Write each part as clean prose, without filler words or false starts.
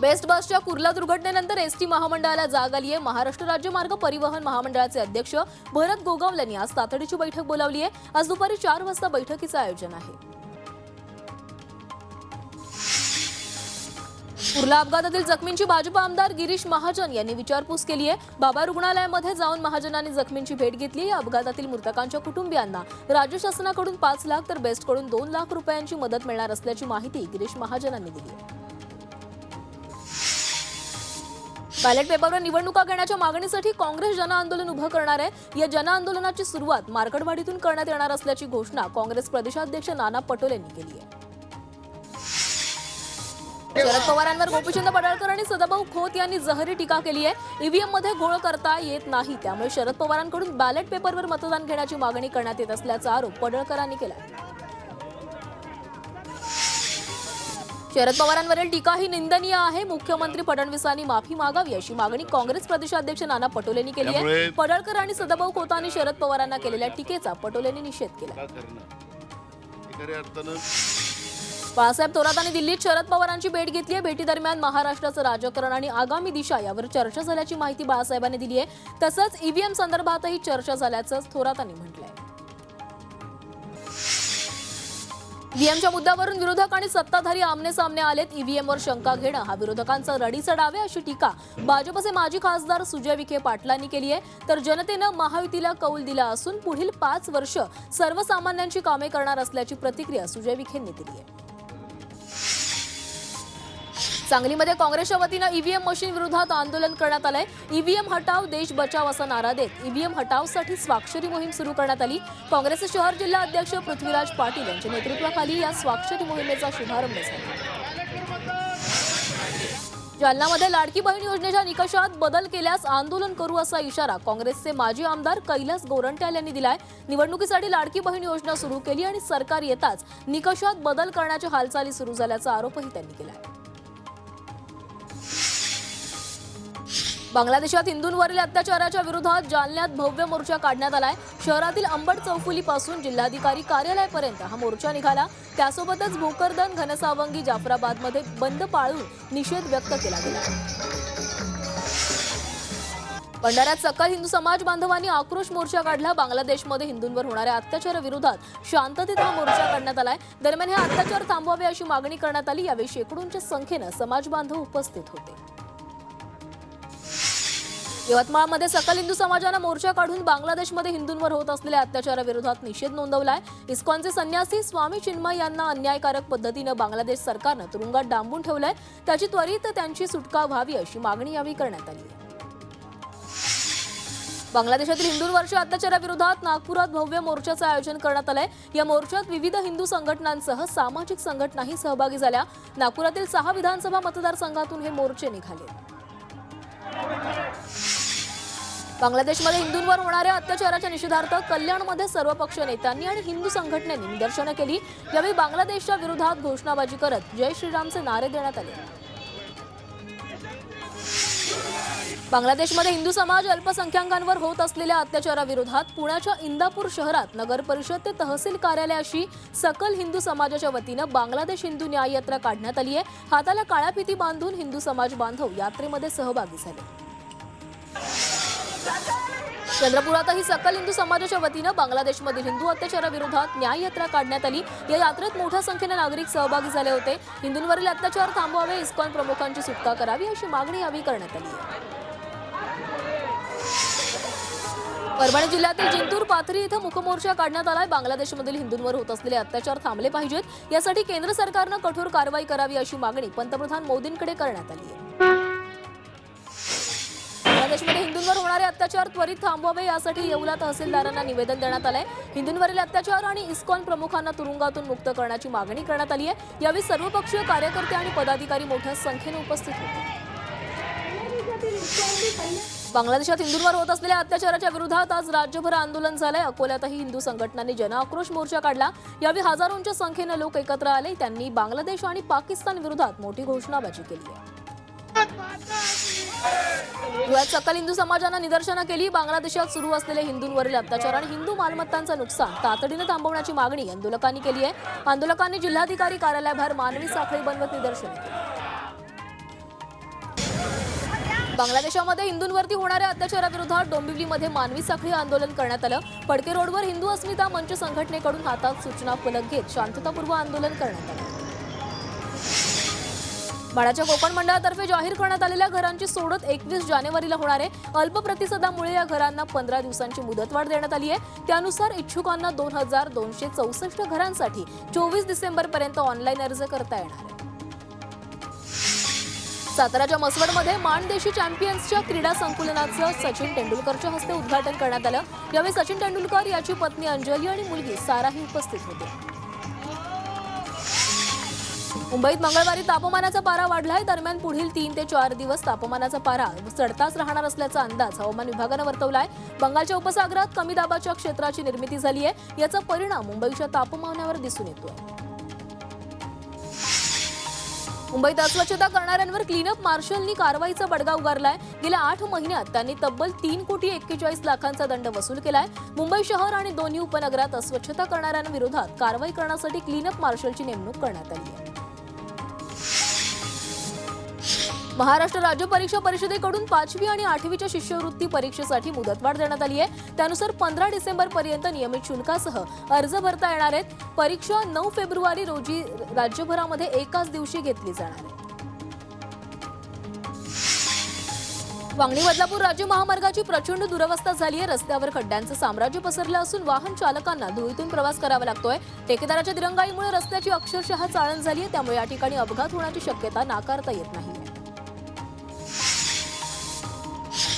Best बसच्या कुर्ला दुर्घटनेनंतर ST महामंडळाला जाग आली आहे। महाराष्ट्र राज्य मार्ग परिवहन महामंडळाचे अध्यक्ष भरत गोगावले यांनी आज तातडीची बैठक बोलावली आहे। आज दुपारी 4 वाजता बैठकीचं आयोजन आहे। कुर्ला अपघातातील जखमींची भाजप आमदार गिरीश महाजन यांनी विचारपूस केली आहे। बाबा रुग्णालयामध्ये जाऊन महाजनांनी जखमींची भेट घेतली। या अपघातातील मृतकांच्या कुटुंबियांना राज्य शासनाकडून 5 लाख तर बेस्टकडून 2 लाख रुपयांची मदत मिळणार असल्याची माहिती गिरीश महाजनांनी दिली आहे। बॅलेट पेपरवर निवडणुका घेण्याच्या मागणीसाठी काँग्रेस जनआंदोलन उभं करणार आहे। या जनआंदोलनाची सुरुवात मार्केटवाडीतून करण्यात येणार असल्याची घोषणा काँग्रेस प्रदेशाध्यक्ष नाना पटोले यांनी केली आहे। शरद पवारांवर गोपीचंद पडळकर आणि सदाभाऊ खोत यांनी जहरी टीका केली आहे। ईव्हीएम मध्ये घोळ करता येत नाही, त्यामुळे शरद पवारांकडून बॅलेट पेपरवर मतदान घेण्याची मागणी करण्यात येत असल्याचा आरोप पडळकरांनी केला। शरद पवारांवरील टीका ही निंदनीय आहे। मुख्यमंत्री फडणवीसांनी माफी मागावी अशी मागणी काँग्रेस प्रदेशाध्यक्ष नाना पटोले यांनी केली आहे। पडळकर आणि सदाभाऊ खोतांनी शरद पवारांना केलेल्या टीकेचा पटोलेंनी निषेध केला। बाळासाहेब थोरातांनी दिल्लीत शरद पवारांची भेट घेतली आहे। भेटीदरम्यान महाराष्ट्राचं राजकारण आणि आगामी दिशा यावर चर्चा झाल्याची माहिती बाळासाहेबांनी दिली आहे। तसंच ईव्हीएम संदर्भातही चर्चा झाल्याचं थोरातांनी म्हटलंय। ईव्हीएमच्या मुद्द्यावरून विरोधक आणि सत्ताधारी आमने सामने आलेत। ईव्हीएमवर शंका घेणं हा विरोधकांचा रडीचा डाव आहे अशी टीका भाजपचे माजी खासदार सुजय विखे पाटलांनी केली आहे। तर जनतेनं महायुतीला कौल दिला असून पुढील 5 वर्ष सर्वसामान्यांची कामे करणार असल्याची प्रतिक्रिया सुजय विखेंनी दिली आहे। सांगलीमध्ये काँग्रेसच्या वतीनं ईव्हीएम मशीन विरोधात आंदोलन करण्यात आलंय। ईव्हीएम हटाव देश बचाव असा नारा देत ईव्हीएम हटावसाठी स्वाक्षरी मोहीम सुरू करण्यात आली। काँग्रेसचे शहर जिल्हा अध्यक्ष पृथ्वीराज पाटील यांच्या नेतृत्वाखाली या स्वाक्षरी मोहिमेचा शुभारंभ झाला। जालन्यामध्ये लाडकी बहीण योजनेच्या निकषात बदल केल्यास आंदोलन करू असा इशारा काँग्रेसचे माजी आमदार कैलास गोरंट्याल यांनी दिलाय। निवडणुकीसाठी लाडकी बहीण योजना सुरू केली आणि सरकार येताच निकषात बदल करण्याच्या हालचाली सुरू झाल्याचा आरोपही त्यांनी केलाय। बांगलादेशात हिंदूंवरील अत्याचाराच्या विरोधात जालन्यात भव्य मोर्चा काढण्यात आलाय। शहरातील अंबड चौफुलीपासून जिल्हाधिकारी कार्यालयापर्यंत हा मोर्चा निघाला। त्यासोबतच भोकरदन, घनसावंगी, जाफराबादमध्ये बंद पाळून निषेध व्यक्त केला गेला। भंडाऱ्यात सकल हिंदू समाज बांधवांनी आक्रोश मोर्चा काढला। बांगलादेशमध्ये हिंदूंवर होणाऱ्या अत्याचाराविरोधात शांततेत हा मोर्चा काढण्यात आलाय। दरम्यान हे अत्याचार थांबवावे अशी मागणी करण्यात आली। यावेळी शेकडोंच्या संख्येनं समाज बांधव उपस्थित होते। यवतमाळमध्ये सकल हिंदू समाजानं मोर्चा काढून बांगलादेशमध्ये हिंदूंवर होत असलेल्या अत्याचाराविरोधात निषेध नोंदवलाय। इस्कॉनचे संन्यासी स्वामी चिन्मय यांना अन्यायकारक पद्धतीनं बांगलादेश सरकारनं तुरुंगात डांबून ठेवलंय। त्याची त्वरित त्यांची सुटका व्हावी अशी मागणी यावेळी करण्यात आली। बांगलादेशातील हिंदूंवरच्या अत्याचाराविरोधात नागपुरात भव्य मोर्चाचं आयोजन करण्यात आलंय। या मोर्चात विविध हिंदू संघटनांसह सामाजिक संघटनाही सहभागी झाल्या। नागपुरातील 6 विधानसभा मतदारसंघातून हे मोर्चे निघाले। बांगलादेशमध्ये हिंदूंवर होणाऱ्या अत्याचाराच्या निषेधार्थ कल्याणमध्ये सर्वपक्ष नेत्यांनी आणि हिंदू संघटनांनी निदर्शनं केली। यावेळी बांगलादेशच्या विरोधात घोषणाबाजी करत जय श्रीरामचे नारे देण्यात आले। बांगलादेशमध्ये हिंदू समाज अल्पसंख्याकांवर होत असलेल्या अत्याचाराविरोधात पुण्याच्या इंदापूर शहरात नगर परिषद ते तहसील कार्यालयाशी सकल हिंदू समाजाच्या वतीनं बांगलादेश हिंदू न्याय यात्रा काढण्यात आली आहे। हाताला काळ्या फिती बांधून हिंदू समाज बांधव यात्रेमध्ये सहभागी झाले। चंद्रपुरातही सकल हिंदू समाजाच्या वतीनं बांगलादेशमधील हिंदू अत्याचाराविरोधात न्याय यात्रा काढण्यात आली। या यात्रेत मोठ्या संख्येने नागरिक सहभागी झाले होते। हिंदूंवरील अत्याचार थांबवावे, इस्कॉन प्रमुखांची सुटका करावी अशी मागणी यावेळी करण्यात आली आहे। परभणी जिल्ह्यातील जिंतूर पाथरी इथं मुकमोर्चा काढण्यात आलाय। बांगलादेशमधील हिंदूंवर होत असलेले अत्याचार थांबले पाहिजेत, यासाठी केंद्र सरकारनं कठोर कारवाई करावी अशी मागणी पंतप्रधान मोदींकडे करण्यात आली आहे। बांगलादेशमध्ये हिंदूंवर होणारे अत्याचार त्वरित थांबवावे यासाठी येवला तहसीलदारांना निवेदन देण्यात आलंय। हिंदूंवरील अत्याचार आणि इस्कॉन प्रमुखांना तुरुंगातून मुक्त करण्याची मागणी करण्यात आली आहे। यावेळी सर्वपक्षीय कार्यकर्ते आणि पदाधिकारी मोठ्या संख्येने उपस्थित होते। बांगलादेशात हिंदूंवर होत असलेल्या अत्याचाराच्या विरोधात आज राज्यभर आंदोलन झालंय। अकोल्यातही हिंदू संघटनांनी जनआक्रोश मोर्चा काढला। यावेळी हजारोंच्या संख्येने लोक एकत्र आले। त्यांनी बांगलादेश आणि पाकिस्तान विरोधात मोठी घोषणाबाजी केली आहे। धुळ्यात सकल हिंदू समाजानं निदर्शनं केली। बांगलादेशात सुरू असलेले हिंदूंवरील अत्याचार आणि हिंदू मालमत्तांचं नुकसान तातडीने थांबवण्याची मागणी आंदोलकांनी केली आहे। आंदोलकांनी जिल्हाधिकारी कार्यालयाबाहेर मानवी साखळी बनवत निदर्शनं केली। बांगलादेशामध्ये हिंदूंवरती होणाऱ्या अत्याचाराविरोधात डोंबिवलीमध्ये मानवी साखळी आंदोलन करण्यात आलं। फडके रोडवर हिंदू अस्मिता मंच संघटनेकडून हातात सूचना फलक घेत शांततापूर्व आंदोलन करण्यात आलं। माडाच्या कोकण मंडळातर्फे जाहीर करण्यात आलेल्या घरांची सोडत 21 जानेवारीला होणार आहे। अल्प प्रतिसादामुळे या घरांना 15 दिवसांची मुदतवाढ देण्यात आली आहे। त्यानुसार इच्छुकांना 2264 घरांसाठी 24 डिसेंबरपर्यंत ऑनलाईन अर्ज करता येणार आहे। साताराच्या मसवडमध्ये माणदेशी चॅम्पियन्सच्या क्रीडा संकुलनाचं सचिन तेंडुलकरच्या हस्ते उद्घाटन करण्यात आलं। यावेळी सचिन तेंडुलकर, याची पत्नी अंजली आणि मुलगी साराही उपस्थित होते। मुंबईत मंगळवारी तापमानाचा पारा वाढलाय। दरम्यान पुढील 3 ते 4 दिवस तापमानाचा पारा चढताच राहणार असल्याचा अंदाज हवामान विभागानं वर्तवलाय। बंगालच्या उपसागरात कमी दाबाच्या क्षेत्राची निर्मिती झाली आहे। याचा परिणाम मुंबईच्या तापमानावर दिसून येतोय। मुंबईत अस्वच्छता करणाऱ्यांवर क्लीनअप मार्शलनी कारवाईचा बडगा उगारलाय। गेल्या 8 महिन्यात त्यांनी तब्बल 3,41 लाखांचा दंड वसूल केलाय। मुंबई शहर आणि दोन्ही उपनगरात अस्वच्छता करणाऱ्यांविरोधात कारवाई करण्यासाठी क्लीनअप मार्शलची नेमणूक करण्यात आली आहे। महाराष्ट्र राज्य परीक्षा परिषदेकडून 5वी आणि 8वीच्या शिष्यवृत्ती परीक्षेसाठी मुदतवाढ देण्यात आली आहे। त्यानुसार 15 डिसेंबरपर्यंत नियमित शुल्कासह अर्ज भरता येणार आहेत। परीक्षा 9 फेब्रुवारी रोजी राज्यभरामध्ये एकाच दिवशी घेतली जाणार आहे। वांगणी बदलापूर राज्य महामार्गाची प्रचंड दुरवस्था झाली आहे। रस्त्यावर खड्ड्यांचं साम्राज्य पसरलं असून वाहन चालकांना धुळीतून प्रवास करावा लागतोय। ठेकेदाराच्या दिरंगाईमुळे रस्त्याची अक्षरशः चाळण झाली आहे। त्यामुळे या ठिकाणी अपघात होण्याची शक्यता नाकारता येत नाही।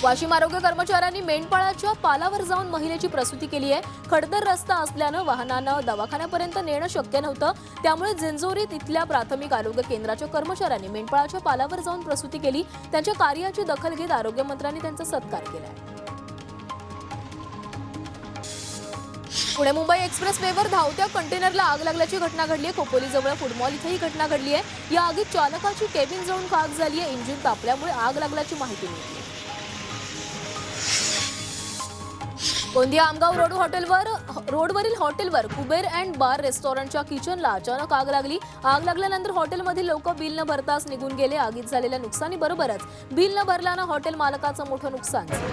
वाशिम आरोग्य कर्मचाऱ्यांनी मेंढपाळाच्या पालावर जाऊन महिलेची प्रसूती केली आहे। खडतर रस्ता असल्यानं वाहनानं दवाखान्यापर्यंत नेणं शक्य नव्हतं। त्यामुळे जिंजोरीत इथल्या प्राथमिक आरोग्य केंद्राच्या कर्मचाऱ्यांनी मेंढपाळाच्या पालावर जाऊन प्रसूती केली। त्यांच्या कार्याची दखल घेत आरोग्यमंत्र्यांनी त्यांचा सत्कार केलाय। पुणे मुंबई एक्सप्रेस वेवर धावत्या कंटेनरला आग लागल्याची घटना घडली आहे। खोपोलीजवळ फूडमॉल इथं ही घटना घडली आहे। या आगीत चालकाची केबिन जळून खाक झाली आहे। इंजिन तापल्यामुळे आग लागल्याची माहिती मिळाली। गोंदिया आमगाव रोडवरील हॉटेलवर कुबेर अँड बार रेस्टॉरंटच्या किचनला अचानक आग लागली। आग लागल्यानंतर हॉटेलमधील लोक बिल न भरताच निघून गेले। आगीत झालेल्या नुकसानीबरोबरच बिल न भरल्यानं हॉटेल मालकाचं मोठं नुकसान झालं।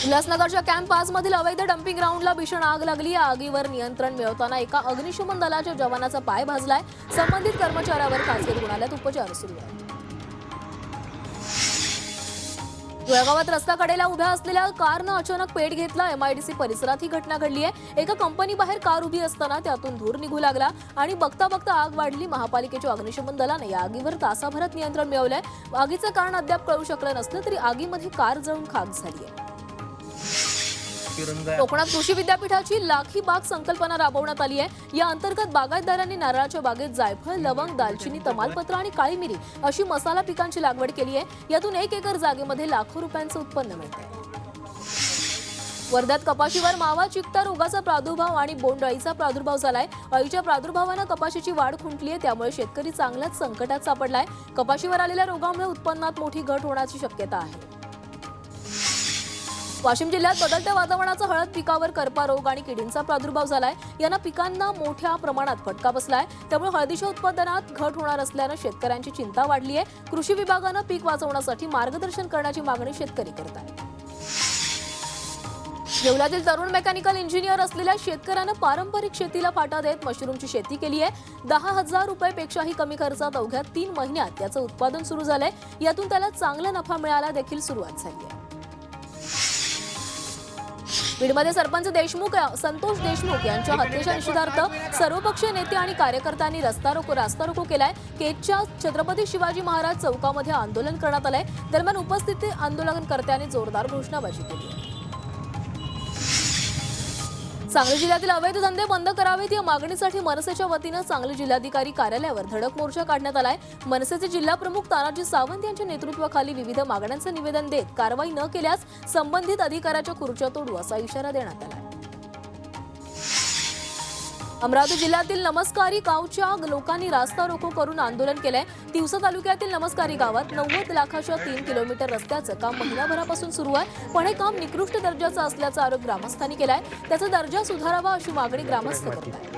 उल्हासनगरच्या कॅम्प 5 मधील अवैध डम्पिंग ग्राउंडला भीषण आग लागली। या आगीवर नियंत्रण मिळवताना एका अग्निशमन दलाच्या जवानाचा पाय भाजलाय। संबंधित कर्मचाऱ्यावर खासगी रुग्णालयात उपचार सुरू आहेत। धुळगावात रस्ता कडेला उभ्या असलेल्या कारनं अचानक पेट घेतला। MIDC परिसरात ही घटना घडली आहे। एका कंपनीबाहेर कार उभी असताना त्यातून धूर निघू लागला आणि बघता बघता आग वाढली। महापालिकेच्या अग्निशमन दलाने या आगीवर तासाभरात नियंत्रण मिळवलंय। आगीचं कारण अद्याप कळू शकलं नसलं तरी आगीमध्ये कार जळून खाक झाली आहे। कोकणात कृषी विद्यापीठाची लाखी बाग संकल्पना राबवण्यात आली आहे। या अंतर्गत बागायतदारांनी नारळाच्या बागेत जायफळ, लवंग, दालचिनी, तमालपत्र आणि काळी मिरी अशी मसाला पिकांची लागवड केली आहे। यातून 1 एकर जागेमध्ये लाखो रुपयांचं उत्पन्न मिळतंय। वर्ध्यात कपाशीवर मावा, चिकटा रोगाचा प्रादुर्भाव आणि बोंडअळीचा प्रादुर्भाव झालाय। अळीच्या प्रादुर्भावानं कपाशीची वाढ खुंटली आहे। त्यामुळे शेतकरी चांगल्याच संकटात सापडलाय। कपाशीवर आलेल्या रोगामुळे उत्पन्नात मोठी घट होण्याची शक्यता आहे। वाशिम जिल्ह्यात बदलत्या वातावरणाचा हळद पिकावर करपा रोग आणि किडींचा प्रादुर्भाव झालाय। यानं पिकांना मोठ्या प्रमाणात फटका बसलाय। त्यामुळे हळदीच्या उत्पादनात घट होणार असल्यानं शेतकऱ्यांची चिंता वाढली आहे। कृषी विभागानं पीक वाचवण्यासाठी मार्गदर्शन करण्याची मागणी शेतकरी करत आहेत। येवल्यातील तरुण मेकॅनिकल इंजिनियर असलेल्या शेतकऱ्यानं पारंपरिक शेतीला फाटा देत मशरूमची शेती केली आहे। 10,000 रुपयापेक्षाही कमी खर्चात अवघ्या 3 महिन्यात त्याचं उत्पादन सुरू झालंय। यातून त्याला चांगला नफा मिळायला देखील सुरुवात झाली आहे। बीडमध्ये सरपंच संतोष देशमुख यांच्या हत्येच्या निषेधार्थ सर्वपक्षीय नेते आणि कार्यकर्त्यांनी रास्ता रोको केलाय। केजच्या छत्रपती शिवाजी महाराज चौकामध्ये आंदोलन करण्यात आलंय। दरम्यान उपस्थित आंदोलनकर्त्यांनी जोरदार घोषणाबाजी केली आहे। सांगली जिल्ह्यातील अवैध धंदे बंद करावेत या मागणीसाठी मनसेच्या वतीनं सांगली जिल्हाधिकारी कार्यालयावर धडक मोर्चा काढण्यात आलाय। मनसेचे जिल्हा प्रमुख तानाजी सावंत यांच्या नेतृत्वाखाली विविध मागण्यांचं निवेदन देत कारवाई न केल्यास संबंधित अधिकाऱ्याच्या खुर्च्या तोडू असा इशारा देण्यात आला। अमरावती जिल्ह्यातील नमस्कारी गावच्या लोकांनी रास्ता रोको करून आंदोलन केलंय। तिवसा तालुक्यातील नमस्कारी गावात 90 लाखाच्या 3 किलोमीटर रस्त्याचं काम महिनाभरापासून सुरू आहे। पण हे काम निकृष्ट दर्जाचं असल्याचा आरोप ग्रामस्थांनी केलाय। त्याचा दर्जा सुधारावा अशी मागणी ग्रामस्थ करत आहेत।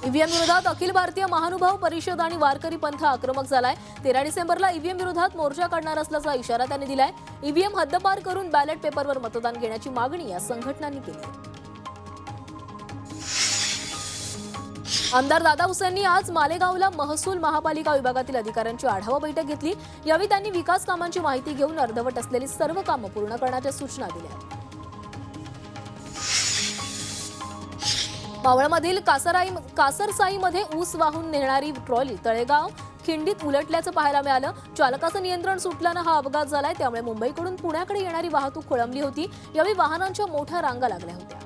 ईव्हीएम विरोधात अखिल भारतीय महानुभाव परिषद आणि वारकरी पंथ आक्रमक झालाय। 13 डिसेंबरला ईव्हीएम विरोधात मोर्चा काढणार असल्याचा इशारा त्यांनी दिलाय। ईव्हीएम हद्दपार करून बॅलेट पेपरवर मतदान घेण्याची मागणी या संघटनांनी केली आहे। आमदार दादा हुसेंनी आज मालेगावला महसूल महापालिका विभागातील अधिकाऱ्यांची आढावा बैठक घेतली। यावेळी त्यांनी विकास कामांची माहिती घेऊन अर्धवट असलेली सर्व कामं पूर्ण करण्याच्या सूचना दिल्या। मावळमधील कासरसाईमध्ये ऊस वाहून नेणारी ट्रॉली तळेगाव खिंडीत उलटल्याचं पाहायला मिळालं। चालकाचं नियंत्रण सुटल्यानं हा अपघात झालाय। त्यामुळे मुंबईकडून पुण्याकडे येणारी वाहतूक खोळंबली होती। यावेळी वाहनांच्या मोठ्या रांगा लागल्या होत्या।